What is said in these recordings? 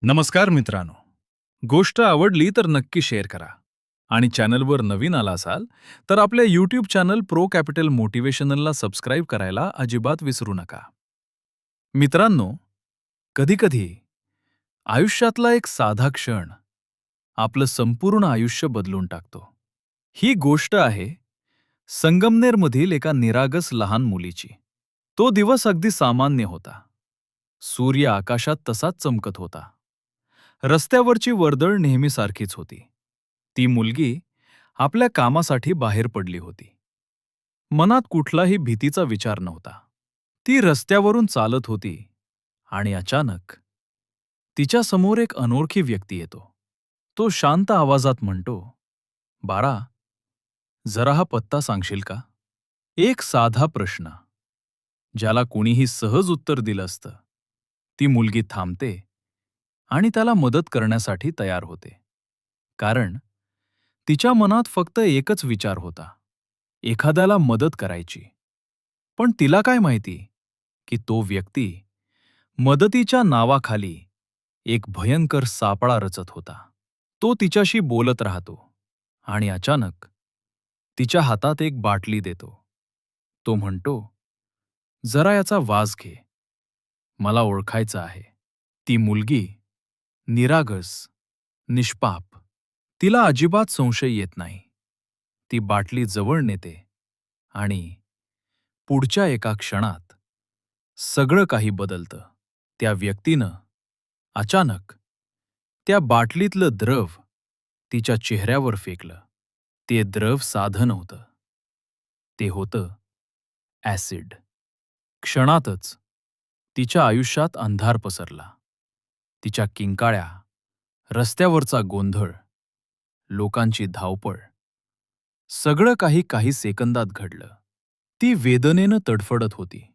नमस्कार मित्रांनो. गोष्ट आवडली तर नक्की शेअर करा. आणि चॅनलवर नवीन आला असाल तर आपल्या यूट्यूब चॅनल प्रो कॅपिटल मोटिवेशनलला सबस्क्राईब करायला अजिबात विसरू नका. मित्रांनो, कधी-कधी आयुष्यातला एक साधा क्षण आपलं संपूर्ण आयुष्य बदलून टाकतो. ही गोष्ट आहे संगमनेरमधील एका निरागस लहान मुलीची. तो दिवस अगदी सामान्य होता. सूर्य आकाशात तसाच चमकत होता. रस्त्यावरची वर्दळ नेहमीसारखीच होती. ती मुलगी आपल्या कामासाठी बाहेर पडली होती. मनात कुठलाही भीतीचा विचार नव्हता. ती रस्त्यावरून चालत होती आणि अचानक तिच्या समोर एक अनोळखी व्यक्ती येतो. तो शांत आवाजात म्हणतो, "बाळा, जरा हा पत्ता सांगशील का?" एक साधा प्रश्न, ज्याला कुणीही सहज उत्तर दिलं असतं. ती मुलगी थांबते आणि त्याला मदत करण्यासाठी तयार होते. कारण तिच्या मनात फक्त एकच विचार होता, एखाद्याला मदत करायची. पण तिला काय माहिती की तो व्यक्ती मदतीच्या नावाखाली एक भयंकर सापळा रचत होता. तो तिच्याशी बोलत राहतो आणि अचानक तिच्या हातात एक बाटली देतो. तो म्हणतो, "जरा याचा वास घे. मला ओळखायचं आहे." ती मुलगी निरागस, निष्पाप. तिला अजिबात संशय येत नाही. ती बाटली जवळ नेते आणि पुढच्या एका क्षणात सगळं काही बदलतं. त्या व्यक्तीनं अचानक त्या बाटलीतलं द्रव तिच्या चेहऱ्यावर फेकलं. ते द्रव साधं नव्हतं. ते होतं ॲसिड. क्षणातच तिच्या आयुष्यात अंधार पसरला. तिच्या किंकाळ्या, रस्त्यावरचा गोंधळ, लोकांची धावपळ, सगळं काही सेकंदात घडलं. ती वेदनेनं तडफडत होती.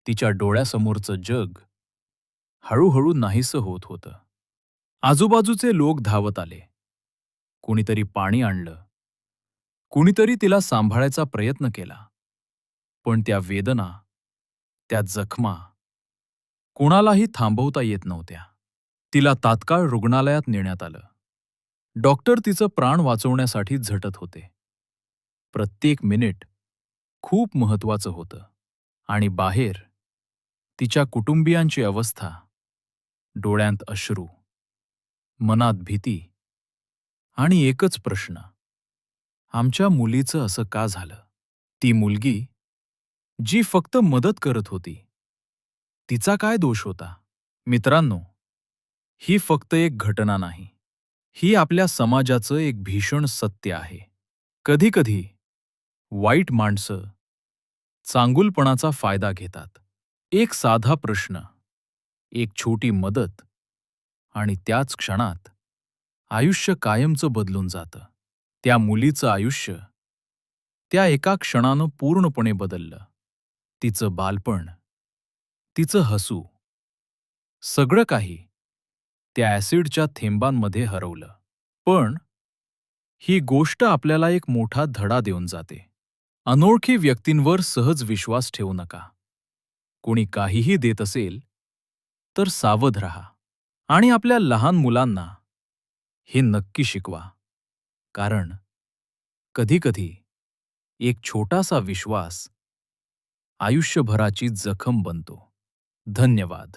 तिच्या डोळ्यासमोरचं जग हळूहळू नाहीसं होत होतं. आजूबाजूचे लोक धावत आले. कुणीतरी पाणी आणलं. कुणीतरी तिला सांभाळायचा प्रयत्न केला. पण त्या वेदना, त्या जखमा कोणालाही थांबवता येत नव्हत्या. तिला तात्काळ रुग्णालयात नेण्यात आलं. डॉक्टर तिचं प्राण वाचवण्यासाठी झटत होते. प्रत्येक मिनिट खूप महत्वाचं होतं. आणि बाहेर तिच्या कुटुंबियांची अवस्था, डोळ्यांत अश्रू, मनात भीती आणि एकच प्रश्न, आमच्या मुलीचं असं का झालं? ती मुलगी जी फक्त मदत करत होती, तिचा काय दोष होता? मित्रांनो, ही फक्त एक घटना नाही. ही आपल्या समाजाचं एक भीषण सत्य आहे. कधी-कधी वाईट माणसं चांगुलपणाचा फायदा घेतात. एक साधा प्रश्न, एक छोटी मदत आणि त्याच क्षणात आयुष्य कायमचं बदलून जातं. त्या मुलीचं आयुष्य त्या एका क्षणानं पूर्णपणे बदललं. तिचं बालपण, तिचं हसू, सगळं काही त्या ॲसिडच्या थेंबांमध्ये हरवलं. पण ही गोष्ट आपल्याला एक मोठा धडा देऊन जाते. अनोळखी व्यक्तींवर सहज विश्वास ठेवू नका. कोणी काहीही देत असेल तर सावध राहा. आणि आपल्या लहान मुलांना हे नक्की शिकवा. कारण कधी-कधी एक छोटासा विश्वास आयुष्यभराची जखम बनतो. धन्यवाद.